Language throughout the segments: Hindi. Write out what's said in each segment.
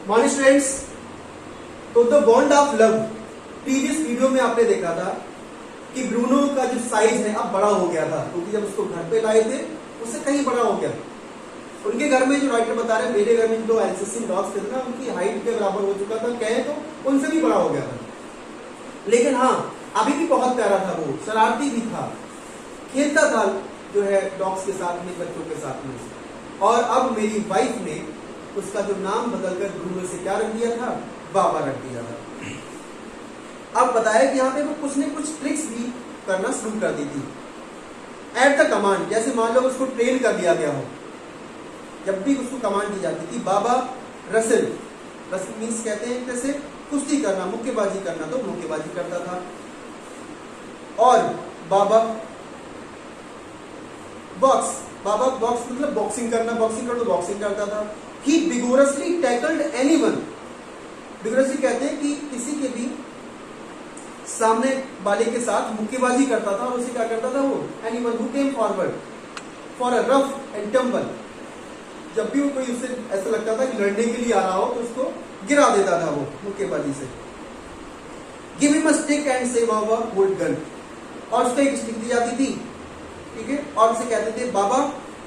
मॉर्निंग स्टूडेंट्स, तो the bond of love previous video में आपने देखा था कि ब्रूनो का जो साइज है अब बड़ा हो गया था, क्योंकि जब उसको घर पे लाए थे उससे कहीं बड़ा हो गया। उनके घर में जो राइटर बता रहे हैं, मेरे घर में जो एल्सेसियन डॉग्स थे ना, उनकी हाइट के बराबर हो चुका था, कहे तो उनसे भी बड़ा हो गया था। लेकिन हाँ, अभी भी बहुत प्यारा था, वो शरारती भी था, खेलता था जो है डॉग्स के साथ में, बच्चों के साथ में। और अब मेरी वाइफ ने उसका जो नाम बदलकर ब्रूनो से क्या रख दिया था, बाबा रख दिया था। अब बताया कि यहाँ पे वो कुछ ने कुछ ट्रिक्स भी करना शुरू कर दी थी एट द कमांड। जैसे मान लो उसको ट्रेन कर दिया गया हो, जब भी उसको कमांड दी जाती थी, बाबा रसल, रसल मीन्स कहते हैं जैसे कुश्ती करना, मुक्केबाजी करना, तो मुक्केबाजी करता था। और बाबा बॉक्स, बाबा बॉक्स मतलब बॉक्सिंग करना, बॉक्सिंग कर तो बॉक्सिंग करता था। ही विगोरसली टैकल्ड एनीवन, विगोरसली कहते हैं कि किसी के भी सामने वाले के साथ मुक्केबाजी करता था। और उसे क्या करता था वो, anyone who came forward for a rough and tumble, जब भी कोई उससे ऐसा लगता था कि लड़ने के लिए आ रहा हो तो उसको गिरा देता था वो मुक्केबाजी से। Give him a stick and से बाबा होल्ड गन, और उसको एक स्टिक दी जाती थी, ठीक है, और उसे कहते थे बाबा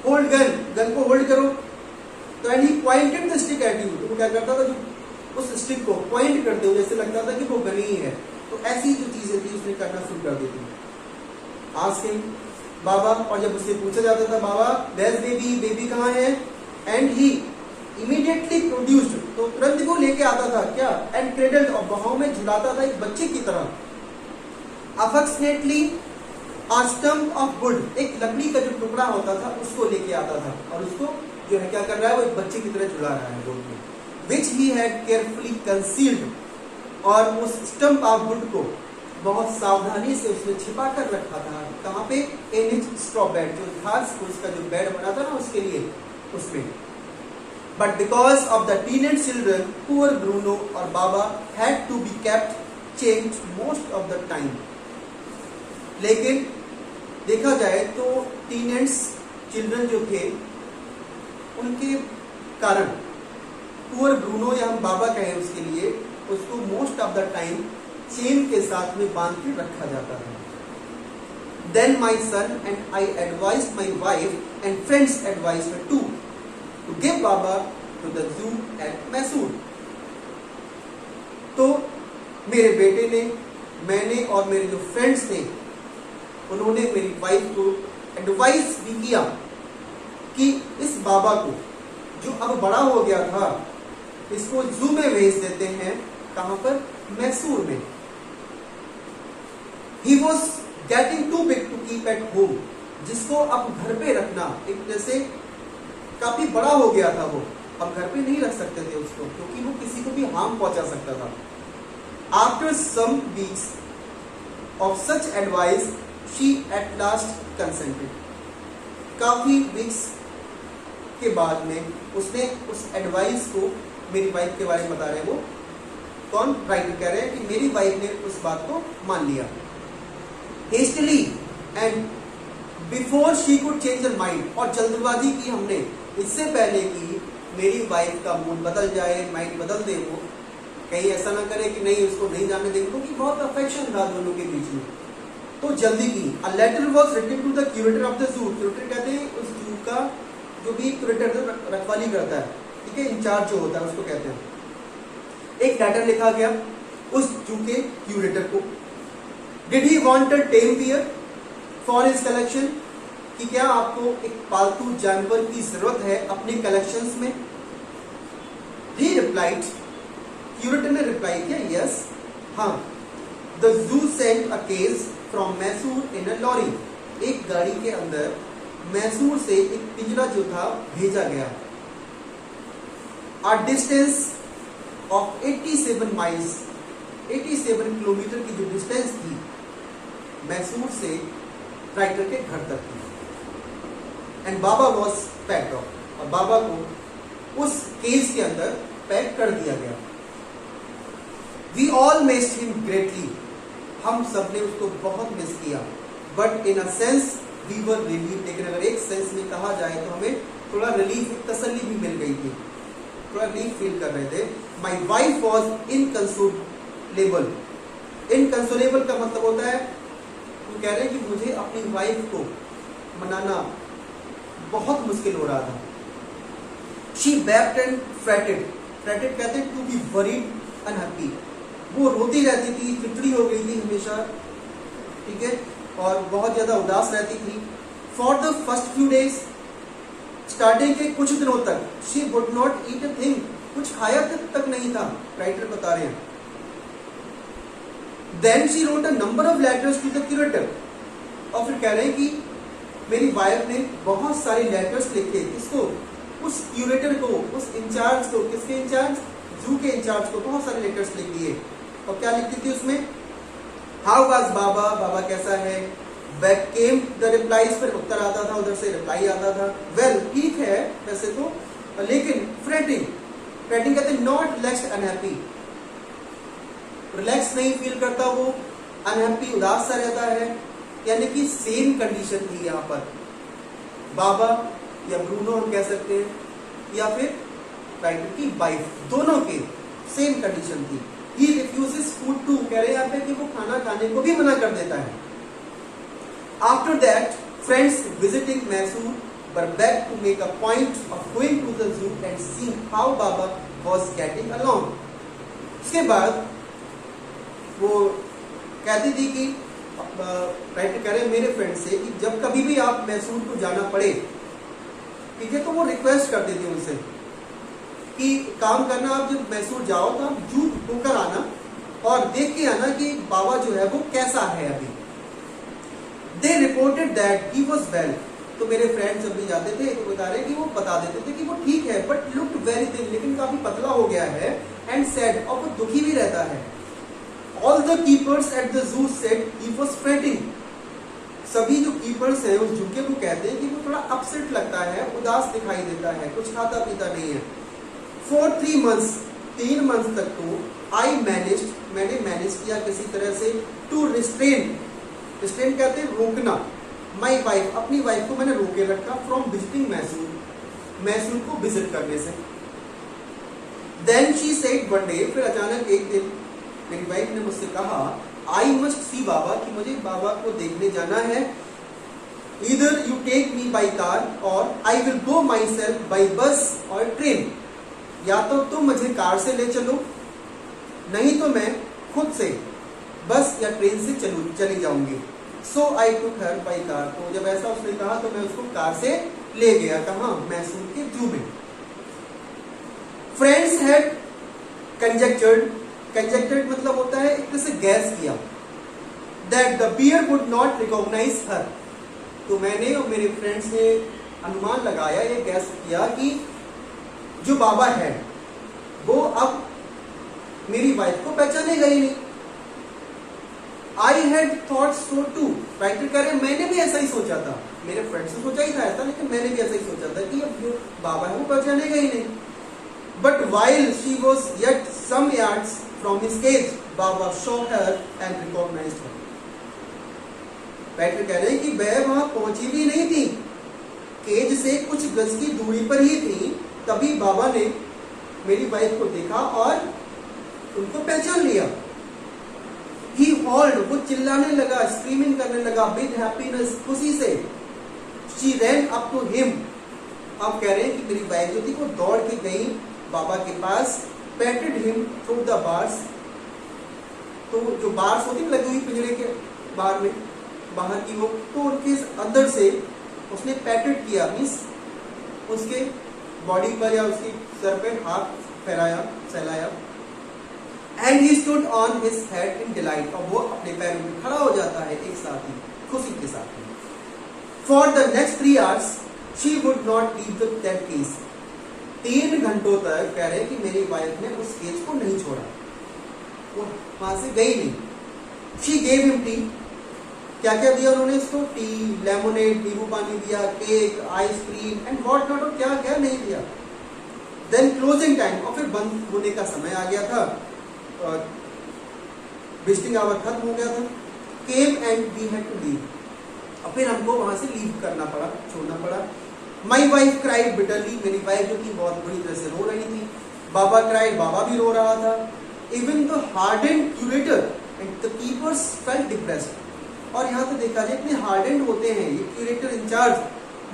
होल्ड गन, गन को होल्ड करो। तो and he pointed the stick at you, तो वो क्या करता था, जो उस स्टिक को पॉइंट करते हुए जैसे लगता था कि वो गन ही है। तो ऐसी जो चीजें थी उसने करना शुरू कर दी थी। आस्किंग बाबा, और जब उससे पूछा जाता था बाबा वेयर्स बेबी, बेबी कहाँ है, एंड ही इमीडिएटली प्रोड्यूस्ड, तो तुरंत वो लेके आता था क्या, एंड क्रेडल्ड, और बाहों में झुलाता था एक बच्चे की तरह। Affectionately a stump of wood, एक लकड़ी का जो टुकड़ा होता था उसको लेके आता था, और उसको जो है क्या कर रहा है, वो एक बच्चे की तरह झुला रहा है बोर्ड में, which he had carefully concealed, और उस स्टम्प ऑफ वुड को बहुत सावधानी से उसने छिपा कर रखा था। कहाँ पे, in his straw bed, जो घास उसका जो बेड बना था ना उसके लिए, उसमें। But because of the teenage children, poor Bruno और बाबा had to be kept chained most of the time. लेकिन देखा जाए तो टीनेज चिल्ड्रन जो थे उनके कारण पुअर ब्रूनो, या हम बाबा कहें उसके लिए, उसको most of the time chain के साथ में बांध के रखा जाता था। Then my son and I advise my wife and friends advise to give Baba to the zoo at Mysore. तो मेरे बेटे ने, मैंने और मेरे जो फ्रेंड्स थे, उन्होंने मेरी वाइफ को एडवाइस भी किया कि इस बाबा को जो अब बड़ा हो गया था, इसको जू में भेज देते हैं। कहां पर, मैसूर में। He was getting too big to keep at home, जिसको अब घर पे रखना, एक जैसे काफी बड़ा हो गया था वो, अब घर पे नहीं रख सकते थे उसको, क्योंकि वो किसी को भी हार्म पहुंचा सकता था। After some weeks of such advice she at last consented. काफी वीक्स के बाद में उसने उस एडवाइस को, मेरी वाइफ के बारे में बता रहे हैं वो कौन, राइटर कह रहे हैं कि मेरी वाइफ ने उस बात को मान लिया। Hastily and before she could change her mind, और जल्दबाजी की हमने, इससे पहले कि मेरी वाइफ का मूड बदल जाए, माइंड बदल दे, वो कहीं ऐसा ना करे कि नहीं उसको नहीं जाने देंगे, क्योंकि बहुत अफेक्शन था दोनों के बीच में, तो जल्दी की। A letter was written to the curator of the zoo, curator कहते हैं उस जू का जो भी क्यूरेटर रखवाली करता है, ठीक है, इंचार्ज जो होता है उसको कहते हैं। एक लेटर लिखा गया उस जू के क्यूरेटर को। Did he want a tame bear for his collection, कि क्या आपको एक पालतू जानवर की जरूरत है अपने कलेक्शंस में। ही रिप्लाइड, क्यूरेटर ने रिप्लाई किया, यस, हाँ। The zoo sent a case from Mysore in a lorry, एक गाड़ी के अंदर मैसूर से एक पिंजरा जो था भेजा गया। आ डिस्टेंस ऑफ 87 माइल्स, 87 किलोमीटर की जो डिस्टेंस थी मैसूर से राइटर के घर तक थी। And Baba was packed of, और बाबा को उस केस के अंदर पैक कर दिया गया। We all missed him greatly, हम सब ने उसको बहुत मिस किया। But in a sense we were relieve, लेकिन अगर एक सेंस में कहा जाए तो हमें थोड़ा रिलीफ, तसल्ली भी मिल गई थी। थोड़ा रिलीफ फील कर रहे थे। My wife was इनकंसोलेबल। इनकंसोलेबल का मतलब होता है, वो कह रहे हैं कि मुझे अपनी वाइफ को मनाना बहुत मुश्किल हो रहा था। She wept and fretted। Fretted कहते हैं टू बी वरीड अनहैप्पी। वो रोती रहती थी, चिड़चिड़ी हो गई थी हमेशा, ठीक है, और बहुत ज्यादा उदास रहती थी। For the first few days, starting के कुछ दिनों तक, she would not eat a thing, कुछ खाया तक नहीं था, राइटर बता रहे हैं। Then she wrote a number of letters to the curator. और फिर कह रहे हैं कि मेरी वाइफ ने बहुत सारे लेटर्स लिखे, किसको, उस क्यूरेटर को, उस इंचार्ज को, किसके इंचार्ज, जू के इंचार्ज को बहुत सारे लेटर्स लिख दिए। और क्या लिखती थी उसमें, हाउ वाज बाबा, बाबा कैसा है, बैक केम द रिप्लाईज, फिर उत्तर आता था, उधर से रिप्लाई आता था, वेल ठीक है वैसे तो, लेकिन फ्रेटिंग, फ्रेटिंग कहते हैं नॉट रिलैक्स्ड अनहैप्पी, रिलैक्स नहीं फील करता वो, अनहैप्पी उदास सा रहता है, यानी कि सेम कंडीशन थी यहाँ पर। बाबा या ब्रूनो हम कह सकते हैं, या फिर राइटर की वाइफ, दोनों के सेम कंडीशन थी। ही रिफ्यूजेस फूड टू, कह रहे हैं यहाँ पे कि वो खाना खाने को भी मना कर देता है। After that friends visiting Mysore were back to make a point of going to the zoo and seeing how Baba was getting along. उसके बाद वो कहती थी कि राइटर कह रहे हैं मेरे फ्रेंड से कि जब कभी भी आप मैसूर को जाना पड़े, ठीक है, तो वो रिक्वेस्ट करते थे उनसे कि काम करना, आप जब मैसूर जाओ तो आप जू होकर आना और देख के आना कि बाबा जो है वो कैसा है अभी। दे reported that he was well. तो मेरे फ्रेंड्स जब भी जाते थे तो बता रहे कि वो बता देते थे कि वो ठीक है, बट लुक्ड वेरी थिन, लेकिन काफी पतला हो गया है, एंड सैड, और वो दुखी भी रहता है। All the keepers at the zoo said he was fretting. सभी जो कीपर्स हैं उस जू के, वो कहते हैं कि वो थोड़ा अपसेट लगता है, उदास दिखाई देता है, कुछ खाता पीता नहीं है। फॉर 3 months, 3 months तक तो आई मैनेज्ड, मैंने मैनेज किया किसी तरह से, टू रिस्ट्रेन, रिस्ट्रेन कहते हैं रोकना, माई वाइफ, अपनी वाइफ को मैंने रोके रखा, फ्रॉम विजिटिंग मैसूर, मैसूर को विजिट करने से। Then she said one day, फिर अचानक एक दिन मेरी वाइफ ने मुझसे कहा, आई मस्ट सी बाबा, कि मुझे बाबा को देखने जाना है। Either you take me by car और I will go myself by bus और ट्रेन। या तो तुम मुझे कार से ले चलो, नहीं तो मैं खुद से बस या ट्रेन से चली जाऊंगी। सो आई टुक हर बाई कार। तो जब ऐसा उसने कहा तो मैं उसको कार से ले गया। कहाँ? मैसूर के जू में। फ्रेंड्स हैड कंजेक्चर्ड, कंजेक्टेड मतलब होता है एक तरह से गैस किया, that the bear would not recognise her. तो मैंने और मेरे फ्रेंड्स ने अनुमान लगाया, ये गैस किया कि जो बाबा है वो अब मेरी वाइफ को पहचानेगा ही नहीं। I had thought so too, writer कह रहे मैंने भी ऐसा ही सोचा था, मेरे फ्रेंड्स ने सोचा ही था ऐसा, लेकिन मैंने भी ऐसा ही सोचा था कि अब जो बाबा है वो पहचानेगा ही नहीं। But while she was yet some yards from his cage, Baba saw her and recognised her. Writer कह रहे हैं कि वह वहां पहुंची भी नहीं थी, केज से कुछ गज की दूरी पर ही थी, तभी बाबा ने मेरी वाइफ को देखा और उनको पहचान लिया। He hauled, वो चिल्लाने लगा, स्क्रीमिंग करने लगा, विद हैप्पीनेस, खुशी से। She ran up to him। अब कह रहे हैं कि मेरी वाइफ जो थी वो दौड़ के गई बाबा के पास, patted him through the bars. तो जो बार्स होती लगी हुई पिंजरे के बाहर में, बाहर की वो, तो उनके अंदर से उसने पैटेड किया, मीन्स उसके बॉडी पर या उसके सर पे हाथ फैलाया, सहलाया। And he stood on his head in delight, और वो अपने पैरों में खड़ा हो जाता है एक साथ ही, खुशी के साथ ही। For the next 3 hours she would not leave that cage. 3 घंटों तक कह रहे कि मेरी वाइफ ने उस केज को नहीं छोड़ा, वो वहां से गई नहीं। शी गेव हिम टी, क्या क्या दिया उन्होंने इसको, टी, लेमोनेड, नींबू पानी दिया, cake, ice cream and what not, और क्या क्या नहीं दिया। देन क्लोजिंग टाइम, और फिर बंद होने का समय आ गया था, विजिटिंग आवर खत्म हो गया था। Came and we had to leave, और फिर हमको वहां से लीव करना पड़ा, छोड़ना पड़ा। माई वाइफ क्राइड बिटरली, मेरी वाइफ जो थी बहुत बुरी तरह से रो रही थी। बाबा क्राइड, बाबा भी रो रहा था। Even the hardened curator and the keepers felt depressed. और यहाँ तो देखा जाए इतने हार्डेंड होते हैं ये क्यूरेटर इंचार्ज,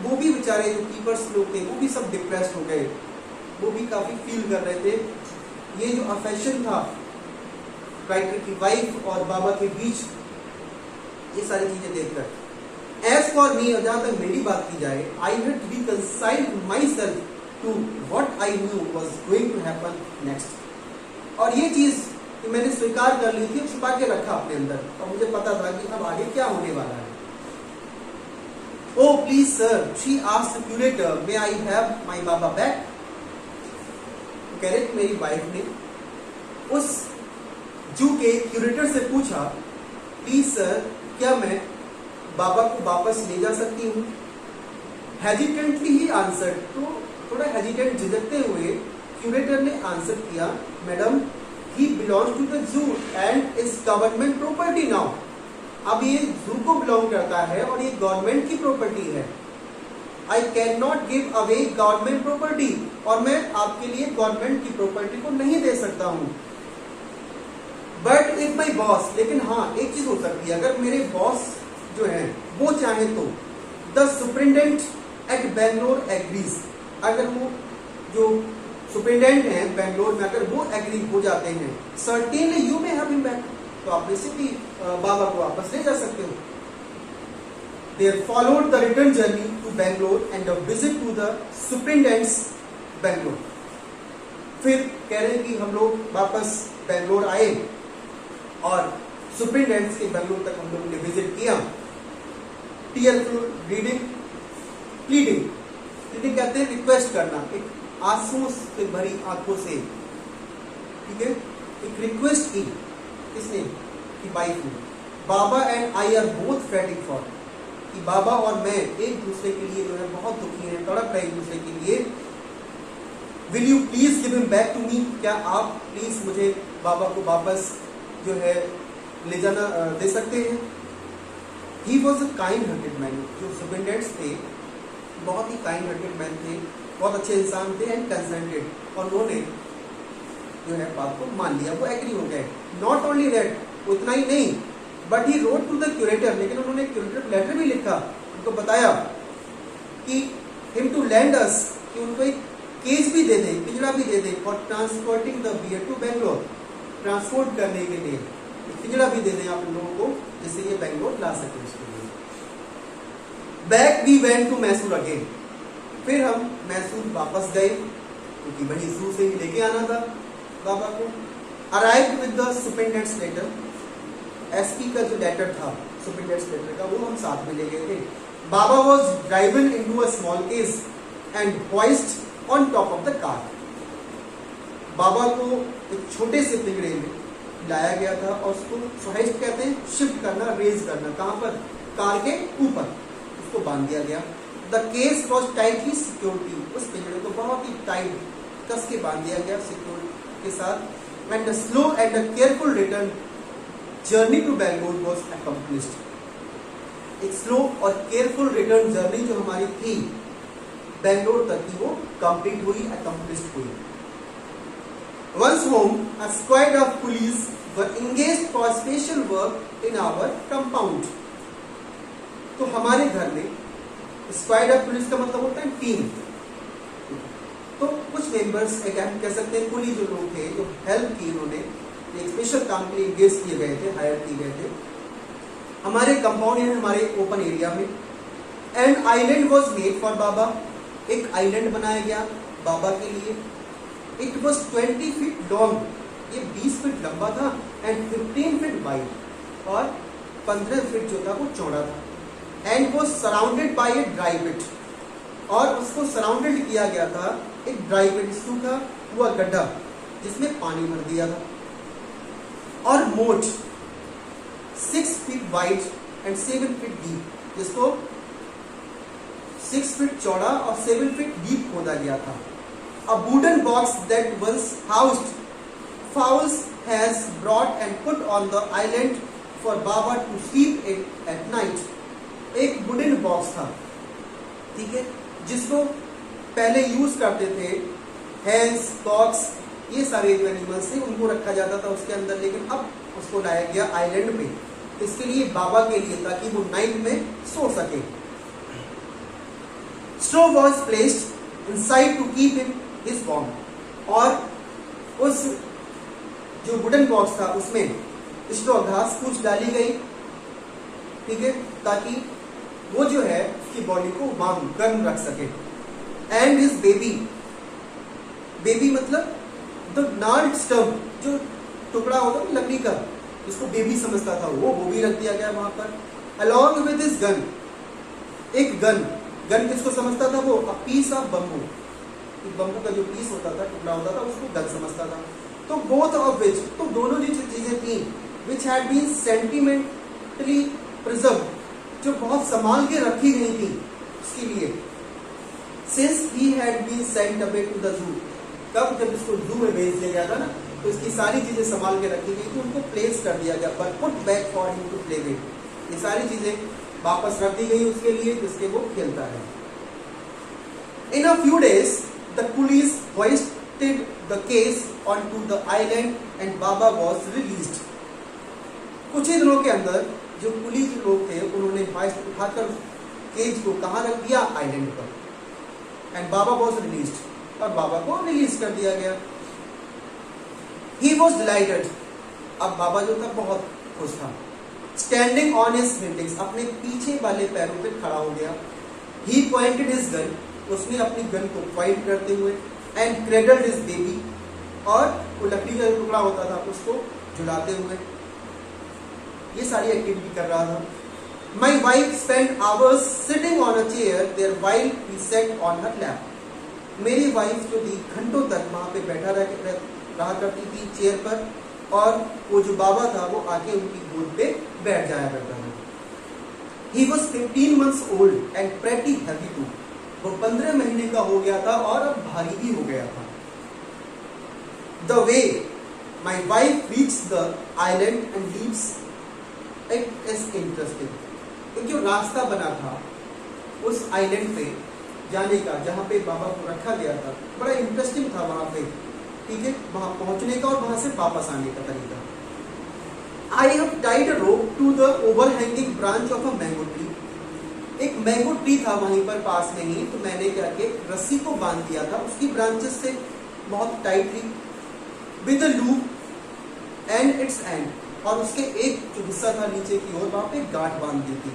वो भी बेचारे जो कीपर्स लोग थे वो भी सब डिप्रेस्ड हो गए, वो भी काफी फील कर रहे थे। ये जो अफेक्शन था राइटर की वाइफ और बाबा के बीच, ये सारी चीजें देखकर एज फॉर मी, जहां तक मेरी बात की जाए, I had reconciled myself to what I knew was going to happen next. और ये चीज मैंने स्वीकार कर ली थी, छुपा के रखा अपने अंदर, और मुझे पता था कि अब आगे क्या होने वाला है। Oh please sir, she asked the curator, may I have my Baba back? कह रहे थे मेरी वाइफ ने उस जू के क्यूरेटर से पूछा, प्लीज सर क्या मैं बाबा को वापस ले जा सकती हूँ? हेजिटेंटली ही आंसर, तो थोड़ा हेजिटेंट झिझकते हुए क्यूरेटर ने आंसर किया, madam he belongs to the zoo and is government property now. अब ये जू को बिलोंग करता है और ये गवर्नमेंट की प्रॉपर्टी है। I can not give away government property, और मैं आपके लिए गवर्नमेंट की प्रॉपर्टी को नहीं दे सकता हूं। बट इफ माई बॉस, लेकिन हाँ एक चीज हो सकती है, अगर मेरे बॉस जो है वो चाहे तो the superintendent at Bangalore agrees, अगर वो जो सुपरिटेंडेंट है बेंगलोर में अगर वो एग्री हो जाते हैं, certainly you may have him back, तो आप बेसिकली बाबा को वापस ले जा सकते हो। They followed the return journey to Bangalore and a visit to the superintendent's Bangalore. फिर कह रहे हैं कि हम लोग वापस बेंगलोर आए और सुपरिटेंडेंट्स के बेंगलोर तक हम लोगों ने विजिट किया। टीयरफुल रीडिंग, प्लीडिंग, प्लीडिंग कहते हैं रिक्वेस्ट करना, एक आंसुओं से भरी आंखों से, ठीक है, एक रिक्वेस्ट की किसने, की वाइफ ने, Baba and I are both fighting for, कि बाबा और मैं एक दूसरे के लिए जो है बहुत दुखी हैं, तड़प रहे एक दूसरे के लिए। Will you please give him back to me, क्या आप प्लीज मुझे बाबा को वापस जो है ले जाना दे सकते हैं। He was a kind hearted man, जो सुपरिटेंडेंट्स थे बहुत ही काइंड हार्टेड मैन थे, बहुत अच्छे इंसान थे एंड कंसेंटेड, और उन्होंने जो है बात को मान लिया, वो एग्री हो गए। नॉट ओनली दैट, उतना ही नहीं, but he wrote to the curator, लेकिन उन्होंने क्यूरेटर लेटर भी लिखा, उनको बताया कि हिम टू लैंड अस, कि उनको एक केज भी दे दे, पिंजड़ा भी दे दे, for transporting the bear to Bangalore, transport करने के लिए पिंजड़ा भी दे दें आप लोगों को, जिससे ये बेंगलोर ला सके उसके लिए। Back we went to Mysore again, फिर हम मैसूर वापस गए, क्योंकि वही जू से ही लेके आना था बाबा को। Arrived with the superintendent's letter, SP का जो लेटर था सुपरिटेंडेंट्स लेटर का, वो हम साथ में ले गए थे। Baba was driven into a small case and hoisted on top of the car, Baba को एक छोटे से पिंजरे में लाया गया था और उसको होइस्ट कहते हैं शिफ्ट करना, रेज करना, कहां पर, कार के ऊपर उसको बांध दिया गया। The case was tightly security, उस पिंजरे को बहुत ही टाइट कस के बांध दिया गया सिक्योरिटी के साथ। And the slow and the careful return journey to Bangalore was accomplished, एक स्लो और केयरफुल रिटर्न जर्नी जो हमारी थी बेंगलोर तक की, वो कंप्लीट हुई, अकम्प्लिश्ड हुई। Once home, a squad of police were engaged for special work in our compound. तो हमारे घर में स्क्वाड ऑफ पुलिस का मतलब होता है टीम, तो कुछ मेंबर्स एक कह सकते हैं कुली जो लोग थे, जो हेल्प की, उन्होंने एक स्पेशल काम के लिए एंगेज किए गए थे, हायर किए गए थे हमारे कंपाउंड यानी हमारे ओपन एरिया में। And island was made for Baba, एक आइलैंड बनाया गया बाबा के लिए। इट वॉज 20 फीट लॉन्ग, ये 20 फीट लंबा था, एंड 15 फीट वाइड, और 15 फीट जो था वो चौड़ा था। एंड वो सराउंडेड बाय ए ड्राई पिट, और उसको सराउंडेड किया गया था एक ड्राई पिट, सूखा हुआ गड्ढा जिसमें पानी भर दिया था। और मोट 6 feet wide and 7 feet deep, जिसको 6 फीट चौड़ा और 7 फीट डीप खोदा गया था। A wooden box that once housed fowls has brought and put on the island for Baba to sleep in at night. एक वुडन बॉक्स था, ठीक है, जिसको पहले यूज करते थे हैंस, कॉक्स ये सारे जो एनिमल्स थे उनको रखा जाता था उसके अंदर, लेकिन अब उसको लाया गया आइलैंड पे, इसके लिए बाबा के लिए, ताकि वो नाइट में सो सके। Straw was placed inside to keep him his warm, और उस जो वुडन बॉक्स था उसमें स्ट्रॉ घास फूस डाली गई, ठीक है, ताकि वो जो है उसकी बॉडी को वार्म गर्म रख सके। एंड हिज बेबी, बेबी मतलब द नार्ड स्टम्प, जो टुकड़ा होता है लकड़ी का, जिसको बेबी समझता था वो भी रख दिया गया वहां पर। अलॉन्ग विद हिज गन, एक गन, गन किसको समझता था वो? A piece of bamboo, bamboo का जो पीस होता था, टुकड़ा होता था, उसको गन समझता था। तो बोथ ऑफ विच, तो दोनों जो चीजें थी, which had been sentimentally preserve, जो बहुत संभाल के रखी गई थी उसके लिए, since he had been sent away to the zoo, कब जब इसको जू में भेज दिया गया था ना, तो इसकी सारी चीजें संभाल के रखी गई थी, उनको प्लेस कर दिया गया, पर put back for him to play with, ये सारी चीजें वापस रख दी गई उसके लिए जिसके वो खेलता है। In a few days the police hoisted the case onto the island and Baba was released. कुछ ही दिनों के अंदर जो पुलिस लोग थे उन्होंने hoist उठाकर केज को कहाँ रख दिया? आइलैंड पर। एंड बाबा वॉज रिलीज्ड, और बाबा को रिलीज कर दिया गया। ही वॉज डिलाइटेड, अब बाबा जो था बहुत खुश था। स्टैंडिंग ऑन हिज हिंड, अपने पीछे वाले पैरों पे खड़ा हो गया। ही पॉइंटेड हिज गन, उसने अपनी गन को पॉइंट करते हुए, एंड क्रेडल्ड हिज बेबी, और वो लकड़ी का टुकड़ा होता था उसको झुलाते हुए ये सारी एक्टिविटी कर रहा था। My wife spend hours sitting on a chair there while he sat on her lap, मेरी वाइफ जो थी घंटों तक वहां पे बैठा रहा करती थी चेयर पर, और वो जो बाबा था वो आके उनकी गोद पे बैठ जाया करता था। He was 15 months old and pretty heavy too, वो 15 महीने का हो गया था और अब भारी भी हो गया था। The way my wife reached the island and leaves it is interesting, एक जो रास्ता बना था उस आइलैंड पे जाने का जहाँ पे बाबा को रखा गया था, बड़ा इंटरेस्टिंग था वहां पे, ठीक है, वहां पहुंचने का और वहां से वापस आने का तरीका। I have tied a rope to the overhanging branch of a mango tree, एक मैंगो ट्री था वहीं पर पास में ही, तो मैंने क्या किया, रस्सी को बांध दिया था उसकी ब्रांचेस से बहुत tightly, with a loop and its end, और उसके एक जो हिस्सा था नीचे की ओर वहां पे गांठ बांध दी थी।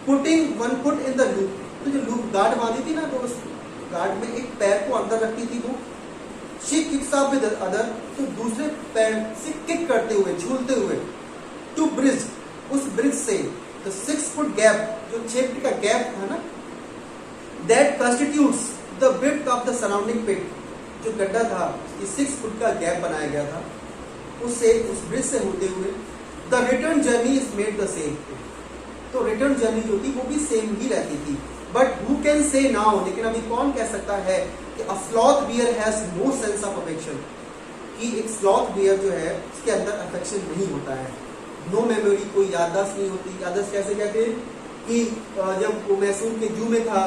Putting one foot in the loop, तो जो लूप गार्ड बांधी थी ना, तो उस गार्ड में एक पैर को अंदर रखती थी वो। She kicks up with other, तो दूसरे पैर से किक करते हुए, झूलते हुए, टू ब्रिज, उस ब्रिज से द 6 फुट गैप, जो 6 फुट का गैप था ना, that constitutes the width of the surrounding pit, जो गड्ढा था ये 6 फुट का गैप बनाया गया था, उससे उस ब्रिज से होते हुए the return journey is made the same, तो रिटर्न जर्नी जो थी वो भी सेम ही रहती थी। But who can say now, लेकिन अभी कौन कह सकता है कि a sloth bear has no sense of affection, कि एक स्लॉथ बियर जो है उसके अंदर अफेक्शन नहीं होता है, नो मेमोरी, कोई याददाश्त नहीं होती। याददाश्त कैसे कहते हैं कि जब वो मैसूर के जू में था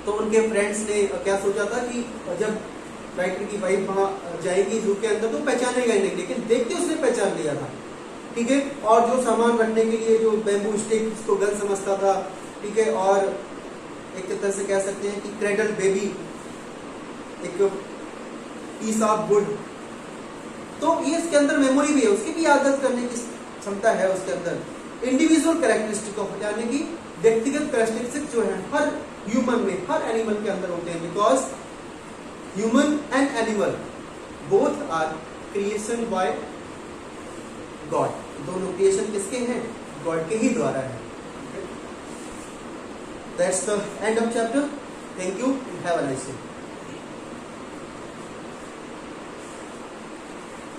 तो उनके फ्रेंड्स ने क्या सोचा था कि जब राइटर की वाइफ वहां जाएगी जू के अंदर तो पहचानेगा नहीं, लेकिन देखते उसने पहचान लिया था, ठीक है। और जो सामान रखने के लिए जो बैम्बू स्टिक, उसको गन समझता था, ठीक है, और एक तरह से कह सकते हैं कि क्रेडल बेबी, एक पीस ऑफ वुड, तो ये इसके अंदर मेमोरी भी है, उसकी भी याददाश्त करने की क्षमता है उसके अंदर। इंडिविजुअल कैरेक्टरिस्टिक ऑफ, यानी कि व्यक्तिगत कैरेक्टरिस्टिक जो है हर ह्यूमन में, हर एनिमल के अंदर होते हैं, because human and animal both are creation bye God, दोनों क्रिएशन किसके हैं? गॉड के ही द्वारा है। That's the end of chapter. Thank you and have a nice day.